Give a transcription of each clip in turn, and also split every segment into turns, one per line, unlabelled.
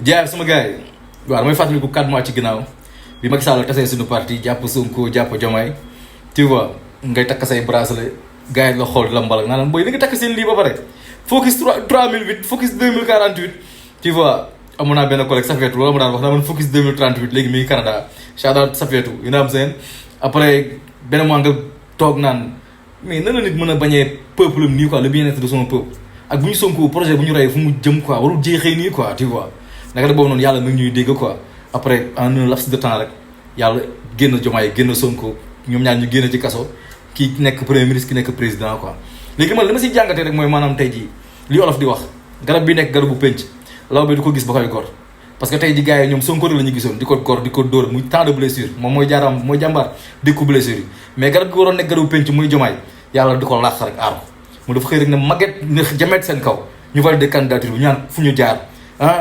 jaay sama gars yi waaw damay fàttaliku 4 mois ci ginnaaw bi Macky Sall tasee suñu parti jàpp Sonko jàpp Diomaye tu vois ngay takk say bracelet gars yi la xool la mbalak naa leen booy da nga takk seen lii ba pare focus 3008 focus 2048 tu vois amoon naa benn collègue Safetou loolu ma daan wax naa man focus 2038 léegi mi ngi Canada shout out Safetou you know what I'm saying après benn mois nga toog naan mais nan la nit mën a bañee peuple nii quoi le bien-être de son peuple ak bu ñu Sonko projet bu ñu rey fu mu jëm quoi warul jeexee nii quoi tu vois naka la boobu noonu yàlla mi ngi ñuy dégg quoi après en un laps de temps rek yàlla génn Diomaye génn Sonko ñoom ñaar ñu génn ci kaso kii nekk premier ministre ki nekk président quoi léegi man li ma siy jàngatee rek mooy maanaam tey jii li olof di wax garab bi nekk garabu penc law bi du ko gis ba koy gor parce que tey ji gars yi ñoom Sonko rek la ñu gisoon di ko gor di ko dóor muy temps de blessure moom mooy jaaraam mooy jàmbaar dékku blessure yi mais garab gi waroon nekk garabu penc muy Diomaye yàlla di ko laax rek aar ko mu dafa xëy rek ne maget ne jamet seen kaw ñu validé candidature bi ñu naan fu ñu jaar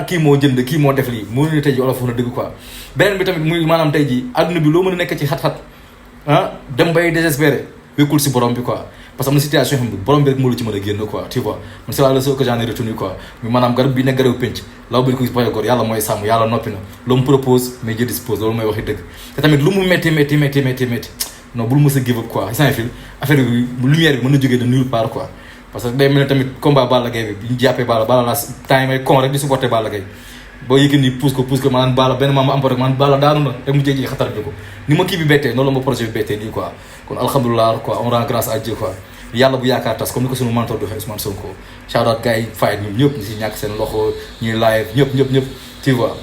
kii moo jënd kii moo def lii moo ne tey ji olof wax na dëgg quoi beneen bi tamit muy maanaam tey ji adduna bi loo mën a nekk ci xat-xat dem bay désespéré wékkul si borom bi quoi parce que am na situation xam ne borom bi rek moo la ci mën a génn quoi tu vois man c'est la leçon que j'en ai retenu quoi muy maanaam garab bi nekk garabu penc law bi di ko gis boy góor yàlla mooy sàmm yàlla noppi na lu mu propose mais Dieu dispose loolu mooy waxi dëgg te tamit lu mu métti non bul mës a give up quoi sans fil affaire bi lumière bi mën na jógee de nulle part quoi parce que day mel ne tamit combat Balla Gaye bi ñu jàppee Balla la temps yi may con rek di supporter Balla Gaye boo yëg ni pousse ko maanaam Balla benn maam ma am rek maanaam Balla daanu na rek mu jéegi xatar bi ko ni ma kii bi bettee noonu la ma projet bi bettee nii quoi kon alhamdulilah quoi on rend grâce à Dieu quoi yàlla bu yaakaar tas comme ni ko suñu mentor di waxee Ousmane Sonko shout out gars yi fight ñun ñëpp ñu si ñàkk seen loxo ñuy live ñëpp tu vois